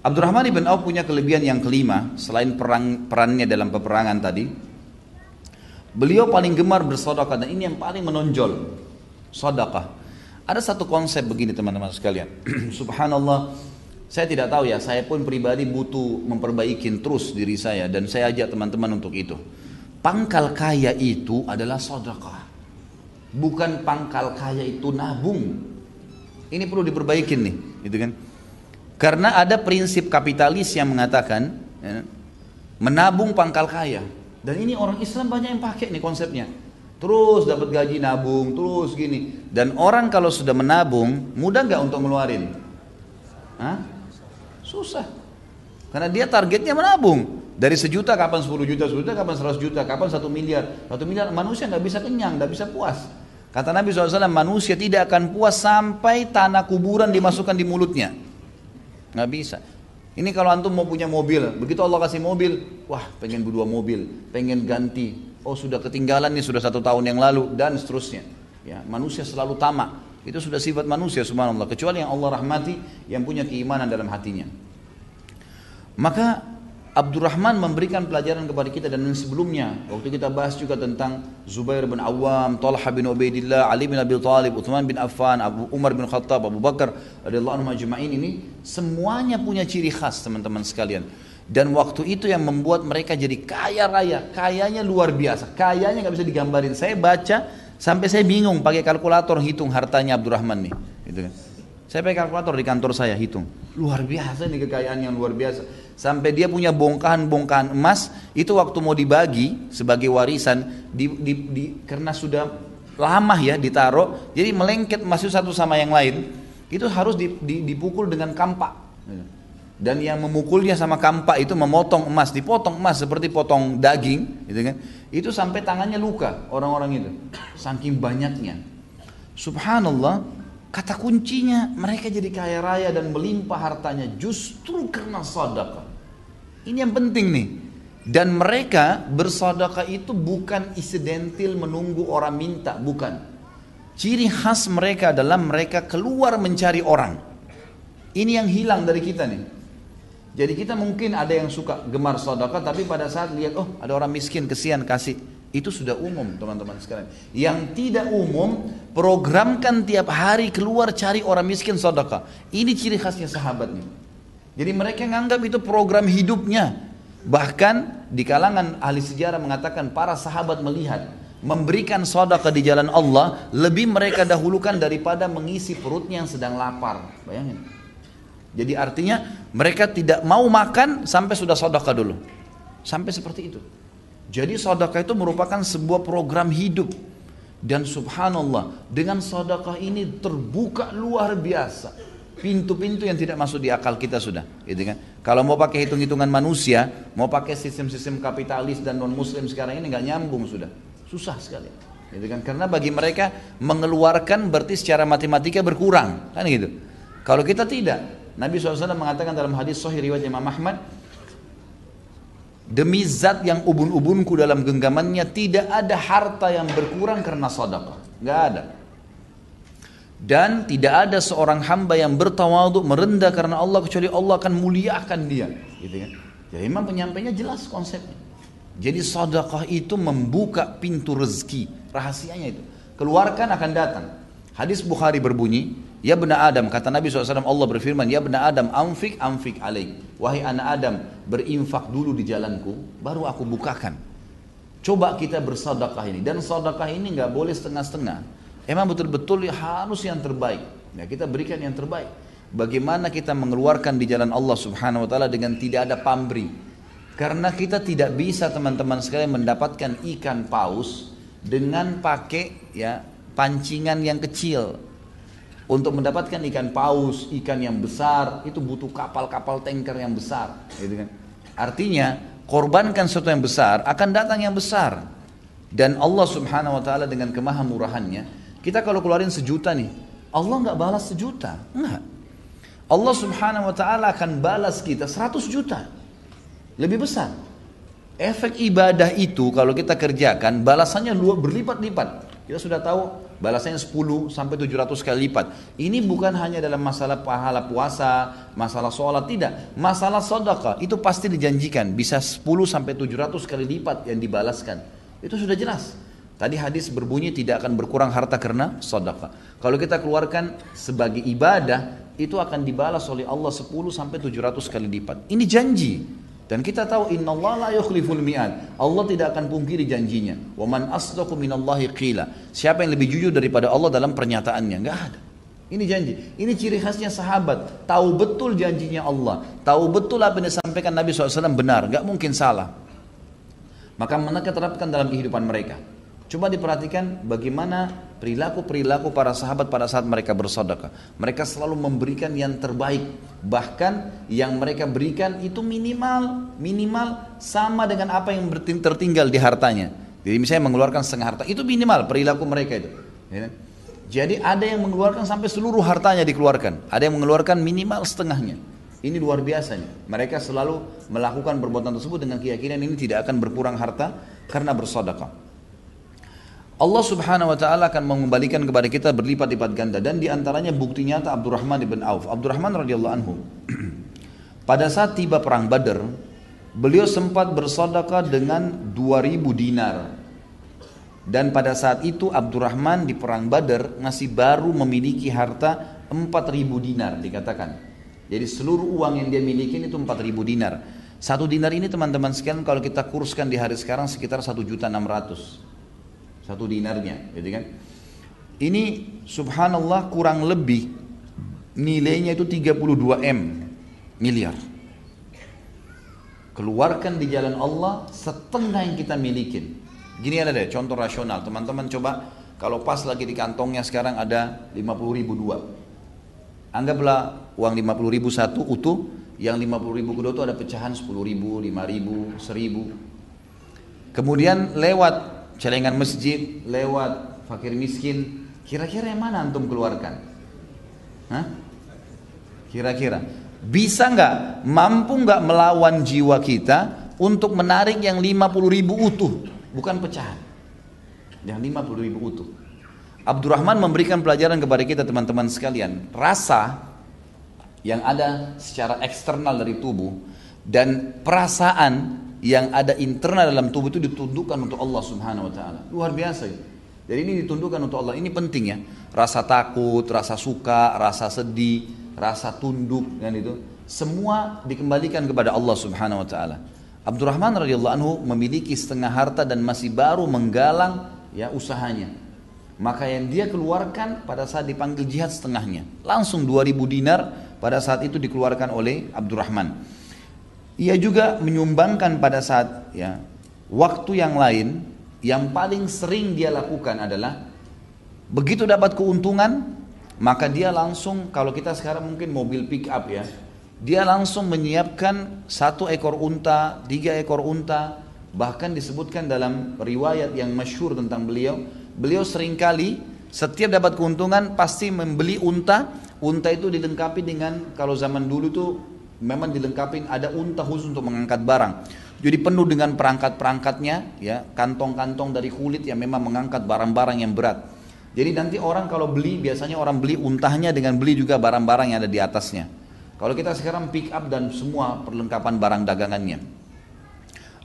Abdurrahman ibn Auf punya kelebihan yang kelima, selain perannya dalam peperangan tadi. Beliau paling gemar bersedekah, dan ini yang paling menonjol, sedekah. Ada satu konsep begini teman-teman sekalian. Subhanallah, saya tidak tahu ya, saya pun pribadi butuh memperbaiki terus diri saya, dan saya ajak teman-teman untuk itu. Pangkal kaya itu adalah sedekah, bukan pangkal kaya itu nabung. Ini perlu diperbaikin nih, gitu kan? Karena ada prinsip kapitalis yang mengatakan ya, menabung pangkal kaya. Dan ini orang Islam banyak yang pakai nih konsepnya. Terus dapat gaji nabung, terus gini. Dan orang kalau sudah menabung, mudah nggak untuk ngeluarin? Hah? Susah. Karena dia targetnya menabung. Dari 1 juta kapan 10 juta, 10 juta kapan 100 juta, kapan 1 miliar. 1 miliar manusia nggak bisa kenyang, nggak bisa puas. Kata Nabi SAW, manusia tidak akan puas sampai tanah kuburan dimasukkan di mulutnya. Nggak bisa. Ini kalau antum mau punya mobil, begitu Allah kasih mobil, wah pengen 2 mobil, pengen ganti, oh sudah ketinggalan nih, sudah 1 tahun yang lalu, dan seterusnya. Ya, manusia selalu tamak, itu sudah sifat manusia subhanallah, kecuali yang Allah rahmati, yang punya keimanan dalam hatinya. Maka Abdurrahman memberikan pelajaran kepada kita, dan sebelumnya waktu kita bahas juga tentang Zubair bin Awam, Talha bin Ubaidillah, Ali bin Abi Thalib, Uthman bin Affan, Umar bin Khattab, Abu Bakar radhiyallahu anhum ajma'in, ini semuanya punya ciri khas teman-teman sekalian. Dan waktu itu yang membuat mereka jadi kaya raya, kayanya luar biasa, kayanya nggak bisa digambarin. Saya baca sampai saya bingung pakai kalkulator hitung hartanya Abdurrahman nih, gitu kan. Saya pakai kalkulator di kantor saya hitung, luar biasa nih, kekayaan yang luar biasa. Sampai dia punya bongkahan-bongkahan emas, itu waktu mau dibagi sebagai warisan, karena sudah lama ya ditaruh, jadi melengket emas itu satu sama yang lain, itu harus dipukul dengan kampak. Dan yang memukulnya sama kampak itu memotong emas, dipotong emas seperti potong daging, gitu kan? Itu sampai tangannya luka orang-orang itu, saking banyaknya. Subhanallah. Kata kuncinya mereka jadi kaya raya dan melimpah hartanya justru karena sedekah. Ini yang penting nih. Dan mereka bersedekah itu bukan insidental menunggu orang minta, bukan. Ciri khas mereka adalah mereka keluar mencari orang. Ini yang hilang dari kita nih. Jadi kita mungkin ada yang suka gemar sedekah, tapi pada saat lihat, oh ada orang miskin, kesian kasih. Itu sudah umum teman-teman sekalian. Yang tidak umum, programkan tiap hari keluar cari orang miskin sedekah. Ini ciri khasnya sahabat nih. Jadi mereka menganggap itu program hidupnya. Bahkan di kalangan ahli sejarah mengatakan para sahabat melihat memberikan sedekah di jalan Allah lebih mereka dahulukan daripada mengisi perutnya yang sedang lapar. Bayangin. Jadi artinya mereka tidak mau makan sampai sudah sedekah dulu. Sampai seperti itu. Jadi sedekah itu merupakan sebuah program hidup. Dan subhanallah, dengan sedekah ini terbuka luar biasa pintu-pintu yang tidak masuk di akal kita sudah, gitu kan? Kalau mau pakai hitung-hitungan manusia, mau pakai sistem-sistem kapitalis dan non muslim sekarang ini nggak nyambung sudah. Susah sekali. Gitu kan? Karena bagi mereka mengeluarkan berarti secara matematika berkurang, kan gitu. Kalau kita tidak, Nabi SAW mengatakan dalam hadis sahih riwayat Imam Ahmad, demi zat yang ubun-ubunku dalam genggamannya, tidak ada harta yang berkurang karena sedekah, nggak ada. Dan tidak ada seorang hamba yang bertawadhu, merendah karena Allah, kecuali Allah akan muliakan dia, gitu kan? Jadi memang penyampainya jelas konsepnya. Jadi sedekah itu membuka pintu rezeki, rahasianya itu. Keluarkan akan datang. Hadis Bukhari berbunyi, ya bena Adam, kata Nabi SAW, Allah berfirman, ya bena Adam, anfik alaik. Wahai anak Adam, berinfak dulu di jalanku, baru aku bukakan. Coba kita bersedekah ini. Dan sedekah ini nggak boleh setengah-setengah. Emang betul-betul harus yang terbaik. Ya, kita berikan yang terbaik. Bagaimana kita mengeluarkan di jalan Allah Subhanahu Wa Taala dengan tidak ada pamrih. Karena kita tidak bisa teman-teman sekalian mendapatkan ikan paus dengan pakai ya pancingan yang kecil. Untuk mendapatkan ikan paus, ikan yang besar, itu butuh kapal-kapal tanker yang besar, gitu kan? Artinya, korbankan sesuatu yang besar, akan datang yang besar. Dan Allah Subhanahu Wa Taala dengan kemahamurahannya, kita kalau keluarin 1 juta nih, Allah nggak balas 1 juta, enggak. Allah Subhanahu Wa Taala akan balas kita 100 juta, lebih besar. Efek ibadah itu kalau kita kerjakan, balasannya berlipat-lipat. Kita sudah tahu balasannya 10 sampai 700 kali lipat. Ini bukan hanya dalam masalah pahala puasa, masalah sholat, tidak. Masalah sedekah itu pasti dijanjikan bisa 10 sampai 700 kali lipat yang dibalaskan. Itu sudah jelas. Tadi hadis berbunyi tidak akan berkurang harta karena sedekah. Kalau kita keluarkan sebagai ibadah, itu akan dibalas oleh Allah 10 sampai 700 kali lipat. Ini janji. Dan kita tahu innallaha la yukhliful mi'ad. Allah tidak akan pungkiri janjinya. Wa man asdaqu minallahi qila. Siapa yang lebih jujur daripada Allah dalam pernyataannya? Enggak ada. Ini janji. Ini ciri khasnya sahabat. Tahu betul janjinya Allah. Tahu betul apa yang disampaikan Nabi SAW benar. Enggak mungkin salah. Maka mereka terapkan dalam kehidupan mereka. Coba diperhatikan bagaimana perilaku-perilaku para sahabat pada saat mereka bersedekah. Mereka selalu memberikan yang terbaik. Bahkan yang mereka berikan itu minimal sama dengan apa yang tertinggal di hartanya. Jadi misalnya mengeluarkan setengah harta, itu minimal perilaku mereka itu. Ya. Jadi ada yang mengeluarkan sampai seluruh hartanya dikeluarkan. Ada yang mengeluarkan minimal setengahnya. Ini luar biasanya. Mereka selalu melakukan perbuatan tersebut dengan keyakinan ini tidak akan berkurang harta karena bersedekah. Allah subhanahu wa ta'ala akan mengembalikan kepada kita berlipat-lipat ganda. Dan diantaranya bukti nyata Abdurrahman ibn Auf. Abdurrahman radhiyallahu anhu pada saat tiba perang Badar, beliau sempat bersedekah dengan 2000 dinar. Dan pada saat itu Abdurrahman di perang Badar masih baru memiliki harta 4000 dinar dikatakan. Jadi seluruh uang yang dia miliki itu 4000 dinar. Satu dinar ini teman-teman sekalian kalau kita kurskan di hari sekarang sekitar 1.600.000. Satu dinarnya, gitu kan? Ini subhanallah kurang lebih nilainya itu 32 miliar. Keluarkan di jalan Allah setengah yang kita miliki. Gini ada deh contoh rasional, teman-teman coba kalau pas lagi di kantongnya sekarang ada 50.000 dua. Anggaplah uang 50.000 satu utuh, yang 50.000 kedua itu ada pecahan 10.000, 5.000, 1.000. Kemudian lewat celengan masjid, lewat fakir miskin, kira-kira yang mana antum keluarkan? Hah? Kira-kira bisa nggak, mampu nggak melawan jiwa kita untuk menarik yang 50.000 utuh, bukan pecahan, yang 50.000 utuh. Abdurrahman memberikan pelajaran kepada kita teman-teman sekalian, rasa yang ada secara eksternal dari tubuh dan perasaan yang ada internal dalam tubuh itu ditundukkan untuk Allah subhanahu wa ta'ala. Luar biasa ya. Jadi ini ditundukkan untuk Allah. Ini penting ya. Rasa takut, rasa suka, rasa sedih, rasa tunduk dan itu semua dikembalikan kepada Allah subhanahu wa ta'ala. Abdurrahman radhiyallahu anhu memiliki setengah harta dan masih baru menggalang ya usahanya. Maka yang dia keluarkan pada saat dipanggil jihad setengahnya. Langsung 2000 dinar pada saat itu dikeluarkan oleh Abdurrahman. Ia juga menyumbangkan pada saat ya waktu yang lain yang paling sering dia lakukan adalah begitu dapat keuntungan maka dia langsung, kalau kita sekarang mungkin mobil pick up ya, dia langsung menyiapkan 1 ekor unta, 3 ekor unta. Bahkan disebutkan dalam riwayat yang masyhur tentang beliau seringkali setiap dapat keuntungan pasti membeli unta. Unta itu dilengkapi dengan, kalau zaman dulu tuh memang dilengkapi ada unta khusus untuk mengangkat barang. Jadi penuh dengan perangkat-perangkatnya ya, kantong-kantong dari kulit yang memang mengangkat barang-barang yang berat. Jadi nanti orang kalau beli, biasanya orang beli untahnya dengan beli juga barang-barang yang ada di atasnya. Kalau kita sekarang pick up dan semua perlengkapan barang dagangannya.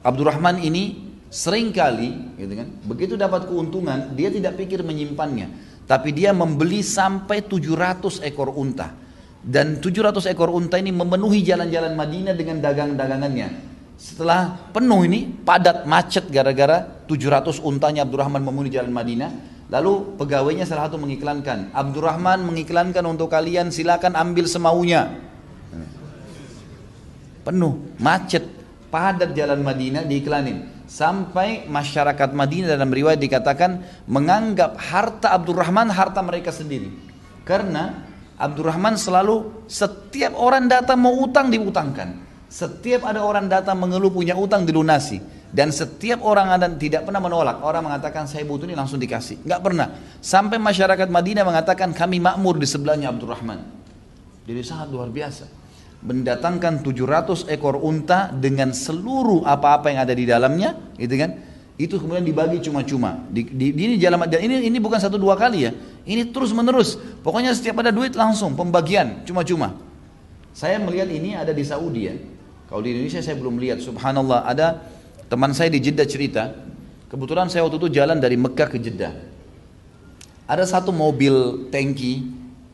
Abdurrahman ini seringkali gitu kan, begitu dapat keuntungan dia tidak pikir menyimpannya, tapi dia membeli sampai 700 ekor unta. Dan 700 ekor unta ini memenuhi jalan-jalan Madinah dengan dagang-dagangannya. Setelah penuh ini, padat, macet gara-gara 700 untanya Abdurrahman memenuhi jalan Madinah. Lalu pegawainya salah satu mengiklankan, Abdurrahman mengiklankan untuk kalian, silakan ambil semaunya. Penuh, macet, padat jalan Madinah diiklanin. Sampai masyarakat Madinah dalam riwayat dikatakan menganggap harta Abdurrahman harta mereka sendiri. Karena Abdurrahman selalu setiap orang datang mau utang diutangkan. Setiap ada orang datang mengeluh punya utang dilunasi. Dan setiap orang ada tidak pernah menolak. Orang mengatakan saya butuh ini langsung dikasih. Enggak pernah. Sampai masyarakat Madinah mengatakan kami makmur di sebelahnya Abdurrahman. Jadi sangat luar biasa. Mendatangkan 700 ekor unta dengan seluruh apa-apa yang ada di dalamnya, gitu kan? Itu kemudian dibagi cuma-cuma. Ini jalan, dan ini bukan 1-2 kali ya. Ini terus menerus. Pokoknya setiap ada duit langsung pembagian cuma-cuma. Saya melihat ini ada di Saudi ya. Kalau di Indonesia saya belum lihat. Subhanallah, ada teman saya di Jeddah cerita. Kebetulan saya waktu itu jalan dari Mekah ke Jeddah. Ada satu mobil tangki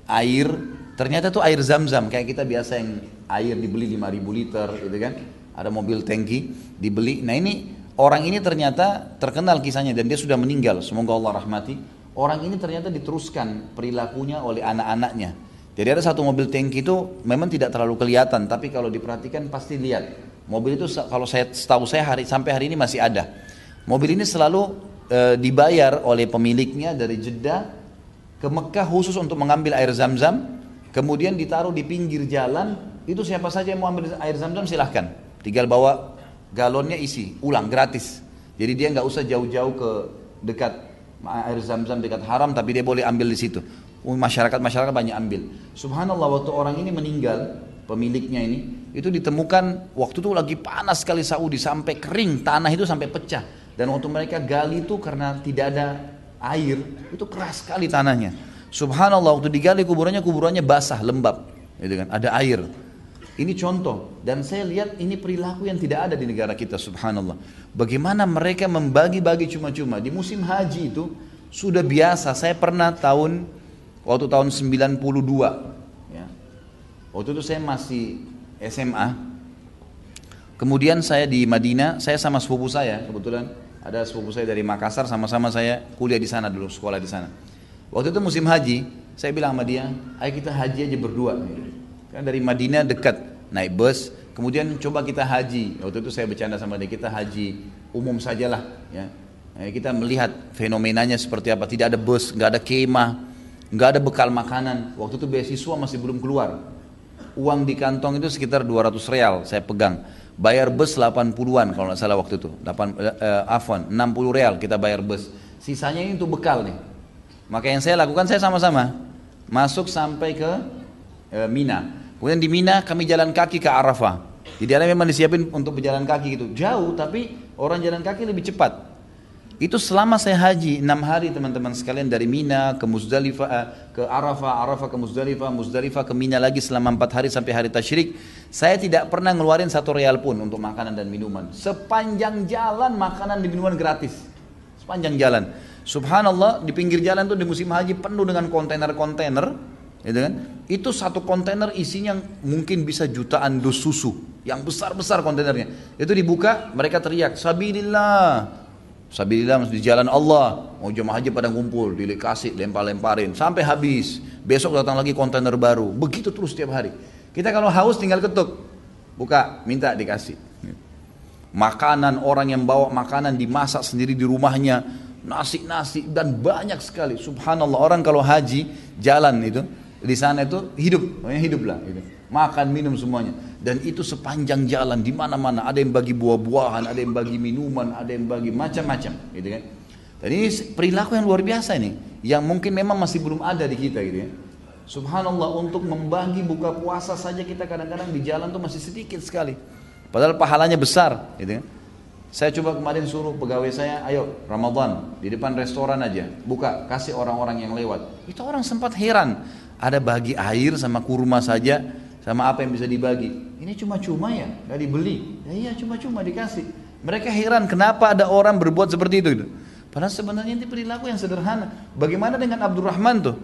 air, ternyata itu air zam-zam kayak kita biasa yang air dibeli 5.000 liter gitu kan. Ada mobil tangki dibeli. Nah ini orang ini ternyata terkenal kisahnya dan dia sudah meninggal, semoga Allah rahmati. Orang ini ternyata diteruskan perilakunya oleh anak-anaknya. Jadi ada satu mobil tangki itu memang tidak terlalu kelihatan, tapi kalau diperhatikan pasti lihat. Mobil itu kalau setahu saya sampai hari ini masih ada. Mobil ini selalu dibayar oleh pemiliknya dari Jeddah ke Mekah khusus untuk mengambil air zam-zam, kemudian ditaruh di pinggir jalan. Itu siapa saja yang mau ambil air zam-zam silahkan, tinggal bawa galonnya isi, ulang gratis. Jadi dia nggak usah jauh-jauh ke dekat air zam-zam dekat haram, tapi dia boleh ambil di situ. Masyarakat banyak ambil. Subhanallah, waktu orang ini meninggal, pemiliknya ini, itu ditemukan waktu itu lagi panas sekali Saudi, sampai kering, tanah itu sampai pecah. Dan waktu mereka gali itu karena tidak ada air, itu keras sekali tanahnya. Subhanallah, waktu digali kuburannya basah, lembab, gitu kan, ada air. Ini contoh, dan saya lihat ini perilaku yang tidak ada di negara kita, subhanallah. Bagaimana mereka membagi-bagi cuma-cuma. Di musim haji itu sudah biasa. Saya pernah waktu tahun 92, ya. Waktu itu saya masih SMA. Kemudian saya di Madinah, saya sama sepupu saya, kebetulan ada sepupu saya dari Makassar, sama-sama saya kuliah di sana dulu, sekolah di sana. Waktu itu musim haji, saya bilang sama dia, ayo kita haji aja berdua. Kan dari Madinah dekat, naik bus, kemudian coba kita haji. Waktu itu saya bercanda sama dia, kita haji umum sajalah, ya. Kita melihat fenomenanya seperti apa. Tidak ada bus, nggak ada kemah, nggak ada bekal makanan. Waktu itu beasiswa masih belum keluar. Uang di kantong itu sekitar 200 real saya pegang. Bayar bus 80-an kalau nggak salah waktu itu. 60 real kita bayar bus. Sisanya ini untuk bekal nih. Maka yang saya lakukan, saya sama-sama masuk sampai ke Mina. Kemudian di Mina kami jalan kaki ke Arafah. Di dalam memang disiapin untuk berjalan kaki gitu. Jauh tapi orang jalan kaki lebih cepat. Itu selama saya haji 6 hari teman-teman sekalian, dari Mina ke Muzdalifah, ke Arafah, Arafah ke Muzdalifah, Muzdalifah ke Mina lagi selama 4 hari sampai hari tasyrik. Saya tidak pernah ngeluarin 1 real pun untuk makanan dan minuman. Sepanjang jalan makanan dan minuman gratis. Sepanjang jalan. Subhanallah, di pinggir jalan tuh di musim haji penuh dengan kontainer-kontainer. Gitu kan? Itu 1 kontainer isinya mungkin bisa jutaan dus susu, yang besar-besar kontainernya. Itu dibuka, mereka teriak, Sabilillah, Sabilillah di jalan Allah. Mau jemaah haji pada ngumpul, dikasih, lempar-lemparin sampai habis. Besok datang lagi kontainer baru. Begitu terus setiap hari. Kita kalau haus tinggal ketuk, buka, minta, dikasih. Makanan, orang yang bawa makanan dimasak sendiri di rumahnya, nasi dan banyak sekali. Subhanallah, orang kalau haji jalan itu di sana itu hiduplah gitu. Makan minum semuanya, dan itu sepanjang jalan di mana-mana ada yang bagi buah-buahan, ada yang bagi minuman, ada yang bagi macam-macam gitu kan. Dan ini perilaku yang luar biasa nih, yang mungkin memang masih belum ada di kita gitu ya. Subhanallah, untuk membagi buka puasa saja kita kadang-kadang di jalan tuh masih sedikit sekali, padahal pahalanya besar gitu kan. Saya coba kemarin suruh pegawai saya, ayo Ramadan di depan restoran aja buka, kasih orang-orang yang lewat. Itu orang sempat heran, ada bagi air sama kurma saja, sama apa yang bisa dibagi. Ini cuma-cuma ya, nggak dibeli. Ya iya, cuma-cuma dikasih. Mereka heran kenapa ada orang berbuat seperti itu gitu. Padahal sebenarnya ini perilaku yang sederhana. Bagaimana dengan Abdurrahman tuh?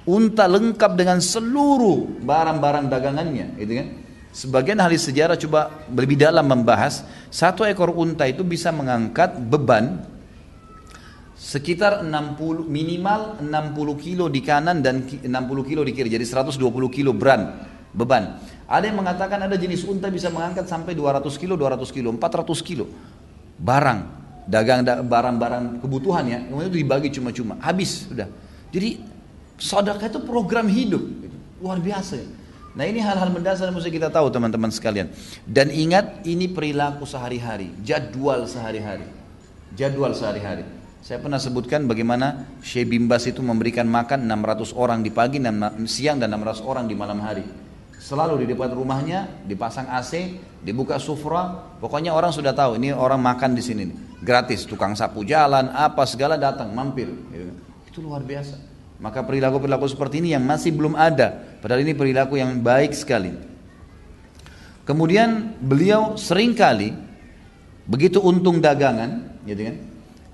Unta lengkap dengan seluruh barang-barang dagangannya, gitu kan? Sebagian ahli sejarah coba lebih dalam membahas, 1 ekor unta itu bisa mengangkat beban sekitar minimal 60 kilo di kanan dan 60 kilo di kiri, jadi 120 kilo beban. Ada yang mengatakan ada jenis unta bisa mengangkat sampai 200 kilo, 400 kilo barang-barang kebutuhan ya, kemudian itu dibagi cuma-cuma, habis sudah. Jadi sedekah itu program hidup, luar biasa ya. Nah ini hal-hal mendasar yang mesti kita tahu teman-teman sekalian. Dan ingat, ini perilaku sehari-hari, jadwal sehari-hari. Saya pernah sebutkan bagaimana Syekh Bimbas itu memberikan makan 600 orang di pagi, siang dan 600 orang di malam hari. Selalu di depan rumahnya dipasang AC, dibuka sufra, pokoknya orang sudah tahu ini orang makan di sini nih. Gratis, tukang sapu jalan, apa segala datang mampir. Itu luar biasa. Maka perilaku-perilaku seperti ini yang masih belum ada, padahal ini perilaku yang baik sekali. Kemudian beliau seringkali begitu untung dagangan, gitu kan,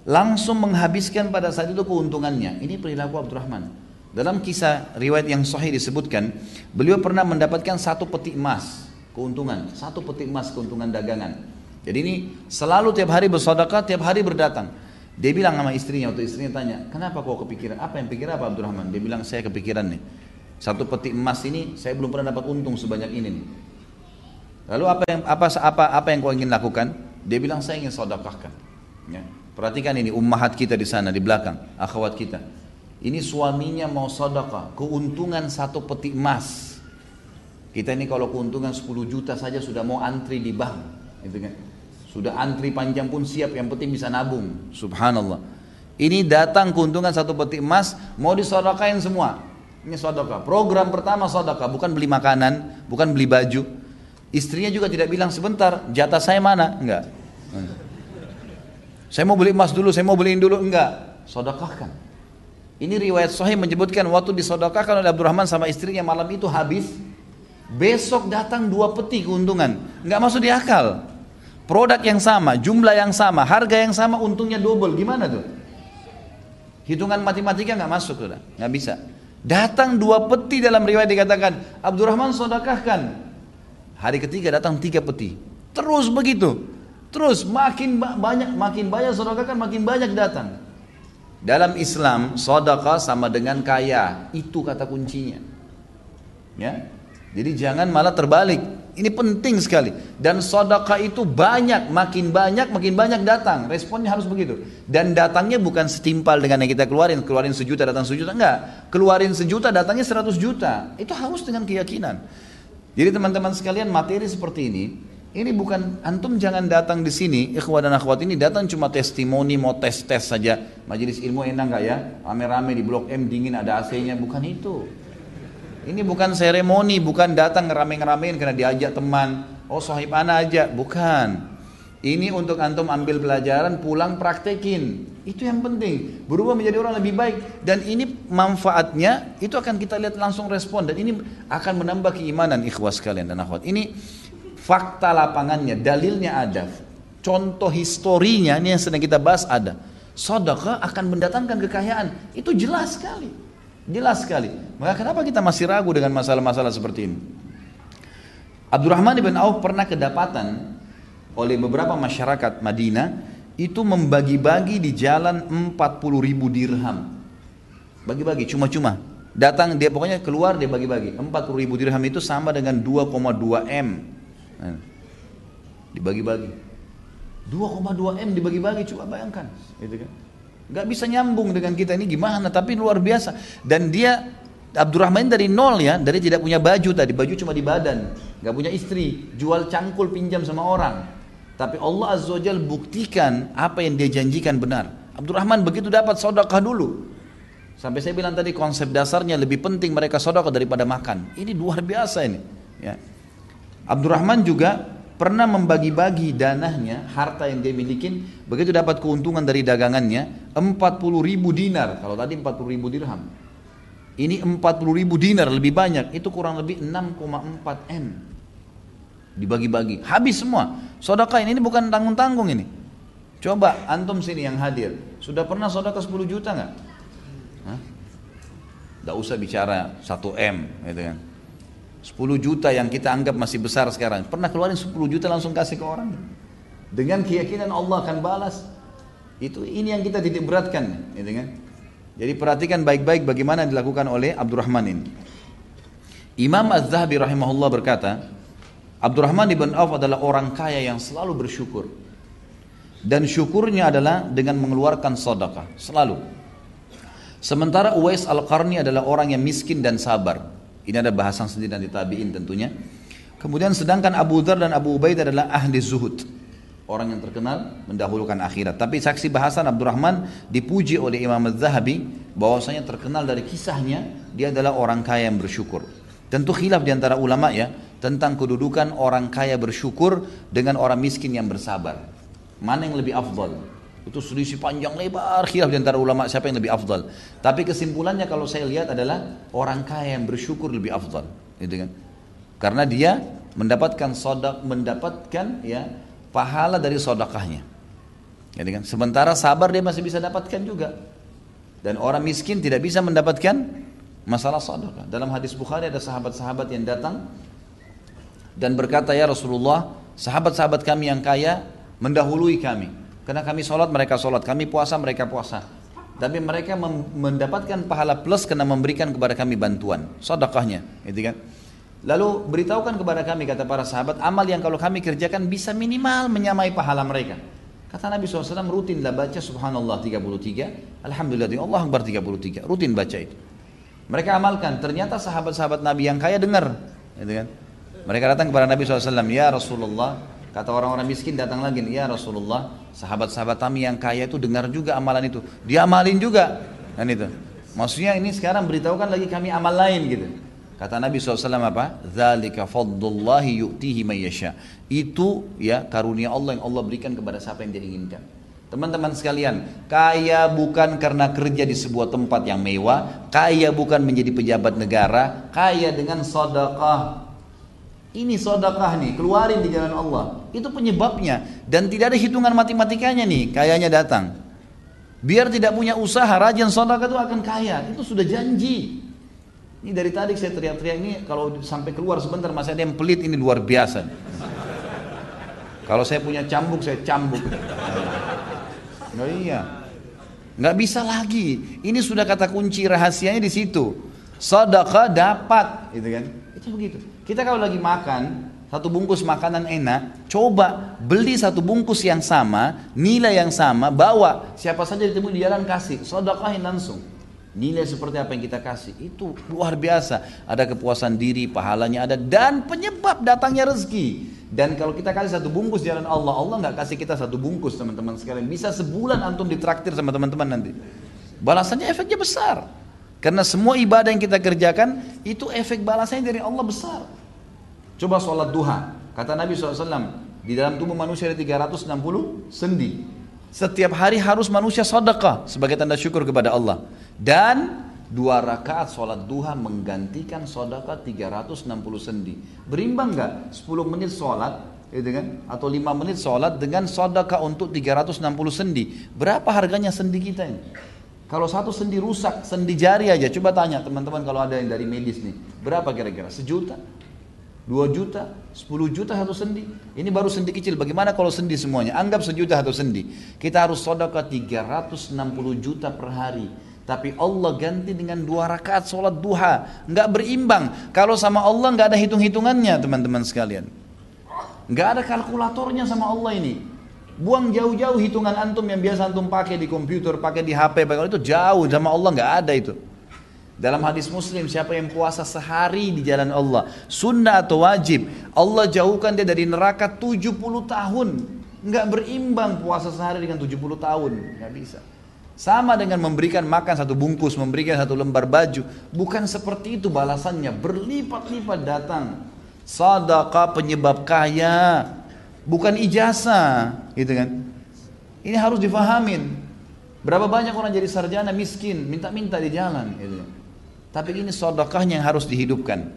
langsung menghabiskan pada saat itu keuntungannya. Ini perilaku Abdurrahman. Dalam kisah riwayat yang sahih disebutkan, beliau pernah mendapatkan 1 peti emas keuntungan, 1 peti emas keuntungan dagangan. Jadi ini selalu tiap hari bersedekah, tiap hari berdatang. Dia bilang sama istrinya, waktu istrinya tanya, kenapa kau kepikiran? Apa yang pikir apa Abdurrahman? Dia bilang, saya kepikiran nih, 1 peti emas ini saya belum pernah dapat untung sebanyak ini nih. Lalu apa yang kau ingin lakukan? Dia bilang, saya ingin sedekahkan. Ya. Perhatikan ini ummahat kita di sana di belakang, akhwat kita. Ini suaminya mau sedekah, keuntungan 1 peti emas. Kita ini kalau keuntungan 10 juta saja sudah mau antri di bank, gitu kan? Sudah antri panjang pun siap, yang penting bisa nabung. Subhanallah. Ini datang keuntungan 1 peti emas, mau disedekahin semua. Ini sedekah. Program pertama sedekah, bukan beli makanan, bukan beli baju. Istrinya juga tidak bilang sebentar, jatah saya mana? Enggak. Saya mau beli emas dulu, saya mau beliin dulu, enggak. Sedekahkan. Ini riwayat sahih menyebutkan waktu disedekahkan oleh Abdurrahman sama istrinya malam itu habis, besok datang 2 peti keuntungan. Enggak masuk di akal. Produk yang sama, jumlah yang sama, harga yang sama, untungnya double. Gimana tuh? Hitungan matematika enggak masuk sudah, enggak bisa. Datang 2 peti, dalam riwayat dikatakan Abdurrahman sedekahkan. Hari ketiga datang 3 peti. Terus begitu. Terus makin banyak sedekahkan, makin banyak datang. Dalam Islam, sedekah sama dengan kaya. Itu kata kuncinya. Ya. Jadi jangan malah terbalik. Ini penting sekali. Dan sedekah itu makin banyak datang. Responnya harus begitu. Dan datangnya bukan setimpal dengan yang kita keluarin 1 juta datang 1 juta, enggak. Keluarin 1 juta datangnya 100 juta. Itu harus dengan keyakinan. Jadi teman-teman sekalian, materi seperti ini bukan, antum jangan datang di sini, ikhwah dan akhwat ini datang cuma testimoni, mau tes-tes saja. Majelis ilmu enak enggak ya? Rame-rame di Blok M dingin ada AC-nya, bukan itu. Ini bukan seremoni, bukan datang ngerame-ngeramein karena diajak teman. Oh sahib ana aja, bukan. Ini untuk antum ambil pelajaran, pulang praktekin. Itu yang penting, berubah menjadi orang lebih baik. Dan ini manfaatnya, itu akan kita lihat langsung respon. Dan ini akan menambah keimanan ikhwah sekalian dan akhwat. Ini fakta lapangannya, dalilnya ada. Contoh historinya, ini yang sedang kita bahas ada. Sedekah akan mendatangkan kekayaan. Itu jelas sekali. Jelas sekali. Maka kenapa kita masih ragu dengan masalah-masalah seperti ini? Abdurrahman ibn Auf pernah kedapatan oleh beberapa masyarakat Madinah itu membagi-bagi di jalan 40.000 dirham. Bagi-bagi cuma-cuma. Datang dia pokoknya keluar dia bagi-bagi. 40.000 dirham itu sama dengan 2,2 M. Nah, dibagi-bagi. 2,2 M dibagi-bagi, coba bayangkan, gitu kan? Gak bisa nyambung dengan kita ini gimana, tapi luar biasa. Dan dia Abdurrahman dari nol ya, dari tidak punya baju tadi, baju cuma di badan, gak punya istri, jual cangkul pinjam sama orang. Tapi Allah Azza wa Jalla buktikan apa yang dia janjikan benar. Abdurrahman begitu dapat sedekah dulu. Sampai saya bilang tadi konsep dasarnya lebih penting mereka sedekah daripada makan. Ini luar biasa ini. Ya. Abdurrahman juga pernah membagi-bagi danahnya, harta yang dia miliki, begitu dapat keuntungan dari dagangannya, 40.000 dinar. Kalau tadi 40.000 dirham. Ini 40.000 dinar lebih banyak, itu kurang lebih 6,4 M. Dibagi-bagi, habis semua. Sedekah ini bukan tanggung-tanggung ini. Coba antum sini yang hadir, sudah pernah sedekah 10 juta enggak? Tidak usah bicara 1 M gitu kan. 10 juta yang kita anggap masih besar sekarang, pernah keluarin 10 juta langsung kasih ke orang dengan keyakinan Allah akan balas. Ini yang kita titik beratkan, gitu kan? Jadi perhatikan baik-baik bagaimana dilakukan oleh Abdurrahman ini. Imam Az-Zahabi rahimahullah berkata, Abdurrahman ibn Auf adalah orang kaya yang selalu bersyukur. Dan syukurnya adalah dengan mengeluarkan sedekah, selalu. Sementara Uwais Al-Qarni adalah orang yang miskin dan sabar. Ini ada bahasan sendiri dari tabi'in tentunya. Kemudian sedangkan Abu Dzar dan Abu Ubaidah adalah ahli zuhud. Orang yang terkenal mendahulukan akhirat. Tapi saksi bahasan Abdurrahman dipuji oleh Imam Az-Zahabi bahwasanya terkenal dari kisahnya dia adalah orang kaya yang bersyukur. Tentu khilaf di antara ulama ya tentang kedudukan orang kaya bersyukur dengan orang miskin yang bersabar. Mana yang lebih afdal? Itu selisih panjang lebar khilaf di antara ulama siapa yang lebih afdal. Tapi kesimpulannya kalau saya lihat adalah orang kaya yang bersyukur lebih afdal, gitu kan? Karena dia mendapatkan ya pahala dari sedekahnya. Gitu kan? Sementara sabar dia masih bisa dapatkan juga. Dan orang miskin tidak bisa mendapatkan masalah sedekah. Dalam hadis Bukhari ada sahabat-sahabat yang datang dan berkata, ya Rasulullah, sahabat-sahabat kami yang kaya mendahului kami. Karena kami sholat, mereka sholat. Kami puasa, mereka puasa. Tapi mereka mendapatkan pahala plus karena memberikan kepada kami bantuan, sedekahnya, gitu kan? Lalu beritahukan kepada kami, kata para sahabat, amal yang kalau kami kerjakan bisa minimal menyamai pahala mereka. Kata Nabi SAW, rutinlah baca subhanallah 33, alhamdulillah, Allah Akbar 33, rutin baca itu. Mereka amalkan, ternyata sahabat-sahabat Nabi yang kaya dengar, gitu kan? Mereka datang kepada Nabi SAW, ya Rasulullah, kata orang-orang miskin datang lagi, ya Rasulullah, sahabat-sahabat kami yang kaya itu dengar juga amalan itu, dia amalin juga, kan itu. Maksudnya ini sekarang beritahukan lagi kami amal lain gitu. Kata Nabi SAW apa? Dzalika fadlullahi yu'tihi may yasha. Itu ya karunia Allah yang Allah berikan kepada siapa yang dia inginkan. Teman-teman sekalian, kaya bukan karena kerja di sebuah tempat yang mewah, kaya bukan menjadi pejabat negara, kaya dengan sedekah. Ini sedekah nih, keluarin di jalan Allah. Itu penyebabnya dan tidak ada hitungan matematikanya nih, kayanya datang. Biar tidak punya usaha, rajin sedekah itu akan kaya. Itu sudah janji. Ini dari tadi saya teriak-teriak ini, kalau sampai keluar sebentar masih ada yang pelit, ini luar biasa. Kalau saya punya cambuk, saya cambuk. Oh iya, nggak bisa lagi. Ini sudah kata kunci rahasianya di situ. Sedekah dapat, gitu kan? Itu begitu. Kita kalau lagi makan satu bungkus makanan enak, coba beli satu bungkus yang sama, nilai yang sama, bawa siapa saja ditemui di jalan kasih, sedekahin langsung. Nilai seperti apa yang kita kasih itu luar biasa. Ada kepuasan diri, pahalanya ada, dan penyebab datangnya rezeki. Dan kalau kita kasih satu bungkus di jalan Allah, Allah nggak kasih kita satu bungkus teman-teman sekalian. Bisa sebulan antum ditraktir sama teman-teman nanti. Balasannya efeknya besar. Karena semua ibadah yang kita kerjakan itu efek balasannya dari Allah besar. Coba sholat duha. Kata Nabi SAW, di dalam tubuh manusia ada 360 sendi. Setiap hari harus manusia sedekah sebagai tanda syukur kepada Allah. Dan 2 rakaat sholat duha menggantikan sedekah 360 sendi. Berimbang nggak? 10 menit sholat, gitu kan? Atau 5 menit sholat dengan sedekah untuk 360 sendi. Berapa harganya sendi kita ini? Kalau satu sendi rusak, sendi jari aja, coba tanya teman-teman kalau ada yang dari medis nih, berapa kira-kira? 1 juta? 2 juta? 10 juta satu sendi? Ini baru sendi kecil, bagaimana kalau sendi semuanya? Anggap 1 juta satu sendi. Kita harus sedekah 360 juta per hari. Tapi Allah ganti dengan 2 rakaat sholat duha. Nggak berimbang. Kalau sama Allah nggak ada hitung-hitungannya teman-teman sekalian. Nggak ada kalkulatornya sama Allah ini. Buang jauh-jauh hitungan antum yang biasa antum pakai di komputer, pakai di HP, itu jauh, sama Allah nggak ada itu. Dalam hadis Muslim, siapa yang puasa sehari di jalan Allah, sunnah atau wajib, Allah jauhkan dia dari neraka 70 tahun. Nggak berimbang puasa sehari dengan 70 tahun, nggak bisa. Sama dengan memberikan makan satu bungkus, memberikan satu lembar baju. Bukan seperti itu balasannya, berlipat-lipat datang. Sedekah penyebab kaya, bukan ijazah, gitu kan? Ini harus difahamin. Berapa banyak orang jadi sarjana miskin, minta-minta di jalan, gitu. Tapi ini sedekahnya yang harus dihidupkan.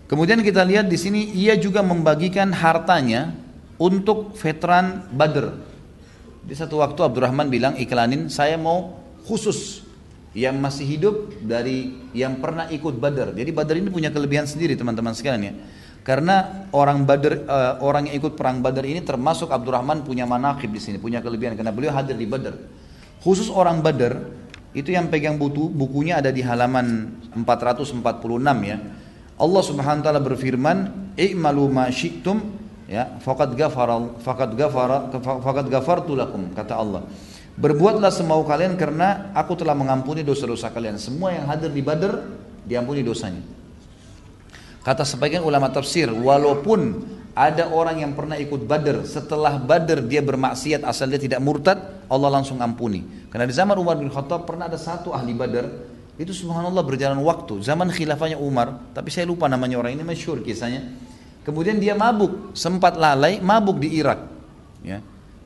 Kemudian kita lihat di sini, ia juga membagikan hartanya untuk veteran Badr. Di satu waktu Abdurrahman bilang, iklanin, saya mau khusus yang masih hidup dari yang pernah ikut Badr. Jadi Badr ini punya kelebihan sendiri teman-teman sekalian ya. Karena orang Badr, orang yang ikut perang Badr ini termasuk Abdurrahman punya manaqib di sini, punya kelebihan karena beliau hadir di Badr. Khusus orang Badr itu yang pegang bukunya ada di halaman 446 ya. Allah Subhanahu wa taala berfirman, "I'malu ma syi'tum" ya, faqad ghafartu lakum, kata Allah. Berbuatlah semau kalian karena aku telah mengampuni dosa-dosa kalian. Semua yang hadir di Badr diampuni dosanya. Kata sebagian ulama tafsir, walaupun ada orang yang pernah ikut Badr, setelah Badr dia bermaksiat asal dia tidak murtad, Allah langsung ampuni. Karena di zaman Umar bin Khattab pernah ada satu ahli Badr, Itu subhanallah berjalan waktu, zaman khilafahnya Umar, tapi saya lupa namanya orang ini, masyhur kisahnya. Kemudian dia mabuk, sempat lalai, mabuk di Irak. Ya.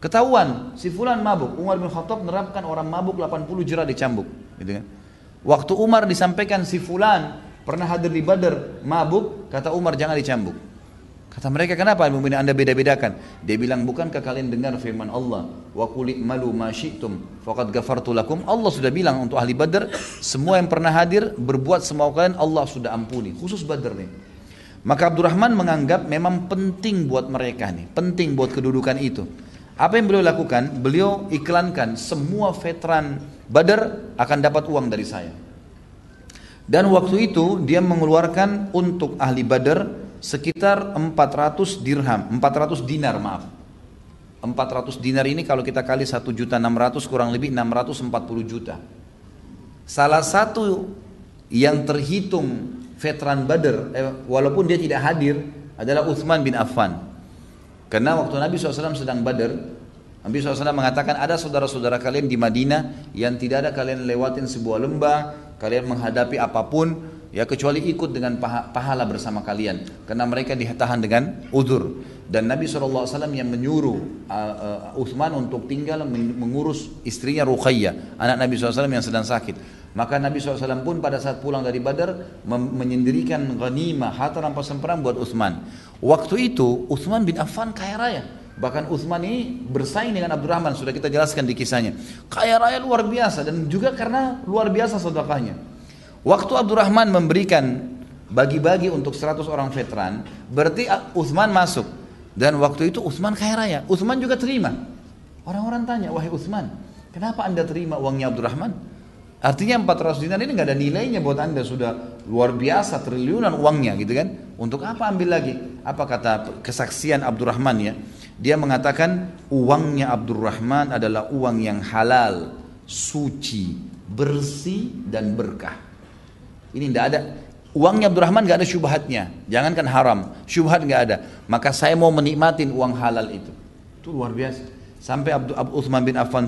Ketahuan, si fulan mabuk. Umar bin Khattab menerapkan orang mabuk 80 jerat dicambuk. Gitu kan. Waktu Umar disampaikan si fulan pernah hadir di Badar, mabuk, kata Umar jangan dicambuk. Kata mereka, kenapa mukminin Anda beda-bedakan? Dia bilang, bukankah kalian dengar firman Allah, wa qul i'malu ma syi'tum faqad ghafartu lakum? Allah sudah bilang untuk ahli Badar, semua yang pernah hadir berbuat semau kalian Allah sudah ampuni, khusus Badar nih. Maka Abdurrahman menganggap memang penting buat mereka nih, penting buat kedudukan itu. Apa yang beliau lakukan? Beliau iklankan semua veteran Badar akan dapat uang dari saya. Dan waktu itu dia mengeluarkan untuk ahli Badar sekitar 400 dirham, 400 dinar maaf. 400 dinar ini kalau kita kali 1.600.000 kurang lebih 640 juta. Salah satu yang terhitung veteran Badar, walaupun dia tidak hadir, adalah Utsman bin Affan. Karena waktu Nabi SAW sedang Badar, Nabi SAW mengatakan ada saudara-saudara kalian di Madinah yang tidak ada kalian lewatin sebuah lembah, kalian menghadapi apapun, ya kecuali ikut dengan pahala bersama kalian, karena mereka ditahan dengan uzur. Dan Nabi SAW yang menyuruh Utsman untuk tinggal mengurus istrinya Ruqayyah, anak Nabi SAW yang sedang sakit. Maka Nabi SAW pun pada saat pulang dari Badar menyendirikan ghanimah, harta rampasan perang buat Utsman. Waktu itu Utsman bin Affan kaya raya. Bahkan Utsman ini bersaing dengan Abdurrahman, sudah kita jelaskan di kisahnya. Kaya raya luar biasa, dan juga karena luar biasa sedekahnya. Waktu Abdurrahman memberikan bagi-bagi untuk 100 orang veteran, berarti Utsman masuk. Dan waktu itu Utsman kaya raya, Utsman juga terima. Orang-orang tanya, wahai Utsman, kenapa anda terima uangnya Abdurrahman? Artinya 400 dinar ini nggak ada nilainya buat anda, sudah luar biasa, triliunan uangnya gitu kan. Untuk apa ambil lagi? Apa kata kesaksian Abdurrahman ya? Dia mengatakan uangnya Abdurrahman adalah uang yang halal, suci, bersih dan berkah. Ini tidak ada, uangnya Abdurrahman nggak ada syubhatnya, jangankan haram, syubhat nggak ada. Maka saya mau menikmatin uang halal itu luar biasa. Sampai Utsman bin Affan